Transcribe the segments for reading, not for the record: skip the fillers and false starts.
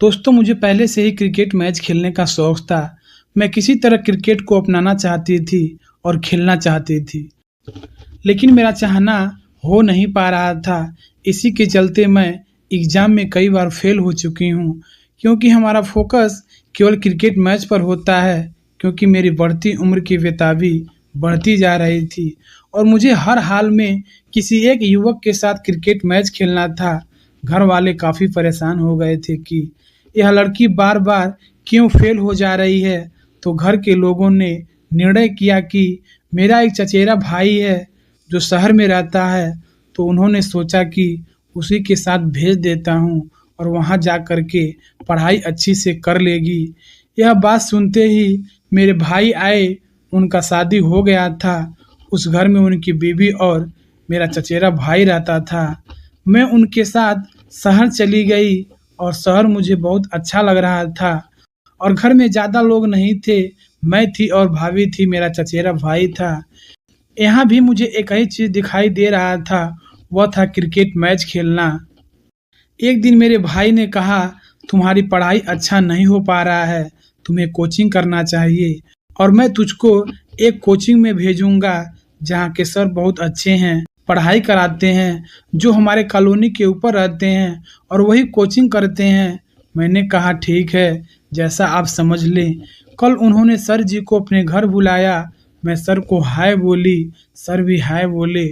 दोस्तों मुझे पहले से ही क्रिकेट मैच खेलने का शौक था। मैं किसी तरह क्रिकेट को अपनाना चाहती थी और खेलना चाहती थी। लेकिन मेरा चाहना हो नहीं पा रहा था। इसी के चलते मैं एग्ज़ाम में कई बार फ़ेल हो चुकी हूँ, क्योंकि हमारा फ़ोकस केवल क्रिकेट मैच पर होता है। क्योंकि मेरी बढ़ती उम्र की बेताबी बढ़ती जा रही थी और मुझे हर हाल में किसी एक युवक के साथ क्रिकेट मैच खेलना था। घर वाले काफ़ी परेशान हो गए थे कि यह लड़की बार-बार क्यों फ़ेल हो जा रही है। तो घर के लोगों ने निर्णय किया कि मेरा एक चचेरा भाई है जो शहर में रहता है, तो उन्होंने सोचा कि उसी के साथ भेज देता हूँ और वहाँ जा कर के पढ़ाई अच्छी से कर लेगी। यह बात सुनते ही मेरे भाई आए, उनका शादी हो गया था। उस घर में उनकी बीवी और मेरा चचेरा भाई रहता था। मैं उनके साथ शहर चली गई और शहर मुझे बहुत अच्छा लग रहा था और घर में ज़्यादा लोग नहीं थे। मैं थी और भाभी थी, मेरा चचेरा भाई था। यहाँ भी मुझे एक ही चीज़ दिखाई दे रहा था, वह था क्रिकेट मैच खेलना। एक दिन मेरे भाई ने कहा, तुम्हारी पढ़ाई अच्छा नहीं हो पा रहा है, तुम्हें कोचिंग करना चाहिए और मैं तुझको एक कोचिंग में भेजूँगा जहाँ के सर बहुत अच्छे हैं, पढ़ाई कराते हैं, जो हमारे कॉलोनी के ऊपर रहते हैं और वही कोचिंग करते हैं। मैंने कहा ठीक है, जैसा आप समझ लें। कल उन्होंने सर जी को अपने घर बुलाया। मैं सर को हाय बोली, सर भी हाय बोले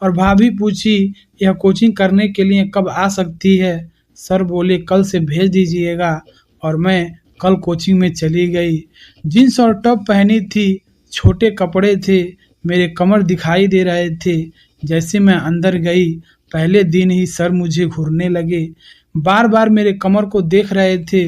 और भाभी पूछी यह कोचिंग करने के लिए कब आ सकती है। सर बोले कल से भेज दीजिएगा और मैं कल कोचिंग में चली गई। जीन्स और टॉप पहनी थी, छोटे कपड़े थे, मेरे कमर दिखाई दे रहे थे। जैसे मैं अंदर गई, पहले दिन ही सर मुझे घूरने लगे, बार-बार मेरे कमर को देख रहे थे।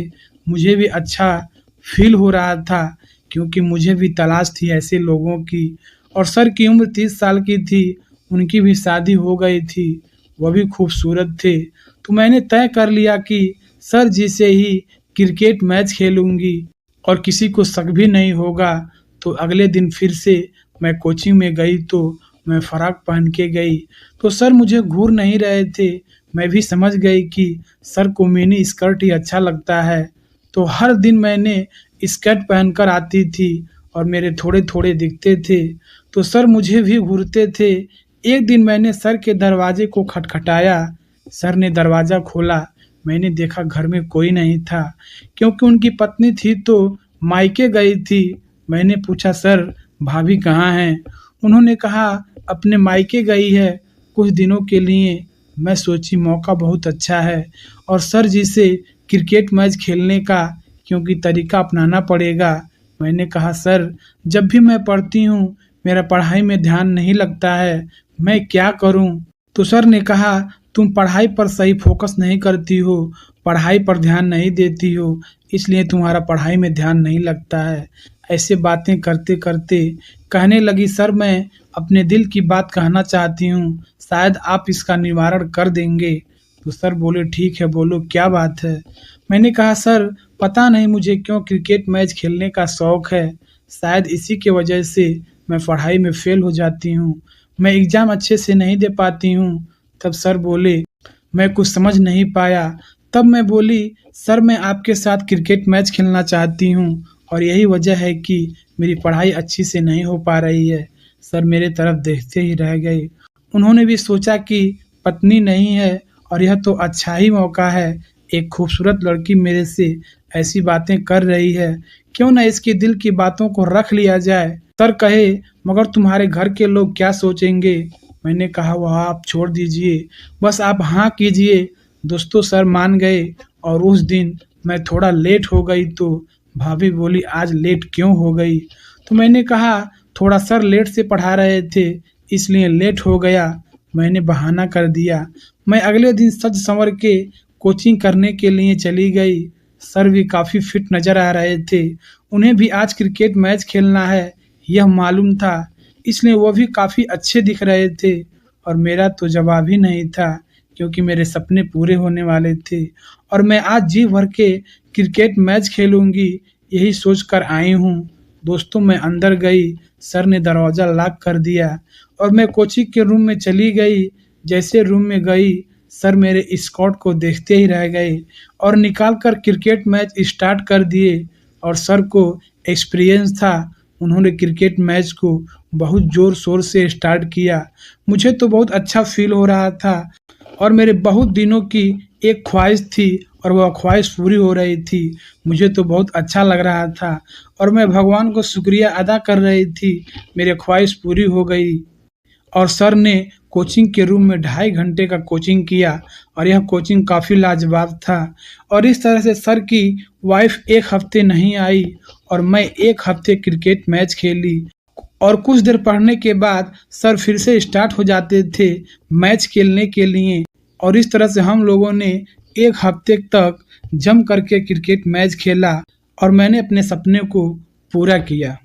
मुझे भी अच्छा फ़ील हो रहा था, क्योंकि मुझे भी तलाश थी ऐसे लोगों की। और सर की उम्र 30 साल की थी, उनकी भी शादी हो गई थी, वह भी खूबसूरत थे। तो मैंने तय कर लिया कि सर जी से ही क्रिकेट मैच खेलूँगी और किसी को शक भी नहीं होगा। तो अगले दिन फिर से मैं कोचिंग में गई, तो मैं फ़्रॉक पहन के गई, तो सर मुझे घूर नहीं रहे थे। मैं भी समझ गई कि सर को मिनी स्कर्ट ही अच्छा लगता है। तो हर दिन मैंने स्कर्ट पहनकर आती थी और मेरे थोड़े-थोड़े दिखते थे, तो सर मुझे भी घूरते थे। एक दिन मैंने सर के दरवाजे को खटखटाया, सर ने दरवाज़ा खोला। मैंने देखा घर में कोई नहीं था, क्योंकि उनकी पत्नी थी तो मायके गई थी। मैंने पूछा सर भाभी कहाँ हैं? उन्होंने कहा अपने मायके गई है कुछ दिनों के लिए। मैं सोची मौका बहुत अच्छा है और सर जी से क्रिकेट मैच खेलने का, क्योंकि तरीका अपनाना पड़ेगा। मैंने कहा सर जब भी मैं पढ़ती हूँ मेरा पढ़ाई में ध्यान नहीं लगता है, मैं क्या करूँ? तो सर ने कहा तुम पढ़ाई पर सही फोकस नहीं करती हो, पढ़ाई पर ध्यान नहीं देती हो, इसलिए तुम्हारा पढ़ाई में ध्यान नहीं लगता है। ऐसे बातें करते-करते कहने लगी सर मैं अपने दिल की बात कहना चाहती हूँ, शायद आप इसका निवारण कर देंगे। तो सर बोले ठीक है, बोलो क्या बात है? मैंने कहा सर पता नहीं मुझे क्यों क्रिकेट मैच खेलने का शौक है, शायद इसी की वजह से मैं पढ़ाई में फ़ेल हो जाती हूँ, मैं एग्ज़ाम अच्छे से नहीं दे पाती हूँ। तब सर बोले, मैं कुछ समझ नहीं पाया। तब मैं बोली सर मैं आपके साथ क्रिकेट मैच खेलना चाहती हूँ और यही वजह है कि मेरी पढ़ाई अच्छी से नहीं हो पा रही है। सर मेरे तरफ देखते ही रह गए। उन्होंने भी सोचा कि पत्नी नहीं है और यह तो अच्छा ही मौका है, एक खूबसूरत लड़की मेरे से ऐसी बातें कर रही है, क्यों ना इसके दिल की बातों को रख लिया जाए। सर कहे मगर तुम्हारे घर के लोग क्या सोचेंगे? मैंने कहा वह आप छोड़ दीजिए, बस आप हाँ कीजिए। दोस्तों सर मान गए और उस दिन मैं थोड़ा लेट हो गई, तो भाभी बोली आज लेट क्यों हो गई? तो मैंने कहा थोड़ा सर लेट से पढ़ा रहे थे इसलिए लेट हो गया, मैंने बहाना कर दिया। मैं अगले दिन सज संवर के कोचिंग करने के लिए चली गई। सर भी काफ़ी फिट नज़र आ रहे थे, उन्हें भी आज क्रिकेट मैच खेलना है यह मालूम था, इसलिए वो भी काफ़ी अच्छे दिख रहे थे और मेरा तो जवाब ही नहीं था, क्योंकि मेरे सपने पूरे होने वाले थे और मैं आज जी भर के क्रिकेट मैच खेलूँगी यही सोच कर आई हूँ। दोस्तों मैं अंदर गई, सर ने दरवाज़ा लॉक कर दिया और मैं कोचिंग के रूम में चली गई। जैसे रूम में गई, सर मेरे स्कोर को देखते ही रह गए और निकाल कर क्रिकेट मैच स्टार्ट कर दिए और सर को एक्सपीरियंस था। उन्होंने क्रिकेट मैच को बहुत ज़ोर-शोर से स्टार्ट किया। मुझे तो बहुत अच्छा फ़ील हो रहा था और मेरे बहुत दिनों की एक ख़्वाहिश थी और वह ख़्वाहिश पूरी हो रही थी। मुझे तो बहुत अच्छा लग रहा था और मैं भगवान को शुक्रिया अदा कर रही थी, मेरी ख़्वाहिश पूरी हो गई। और सर ने कोचिंग के रूम में 2.5 घंटे का कोचिंग किया और यह कोचिंग काफ़ी लाजवाब था और इस तरह से सर की वाइफ़ 1 हफ़्ते नहीं आई और मैं 1 हफ़्ते क्रिकेट मैच खेली और कुछ देर पढ़ने के बाद सर फिर से स्टार्ट हो जाते थे मैच खेलने के लिए और इस तरह से हम लोगों ने 1 हफ़्ते तक जम करके क्रिकेट मैच खेला और मैंने अपने सपने को पूरा किया।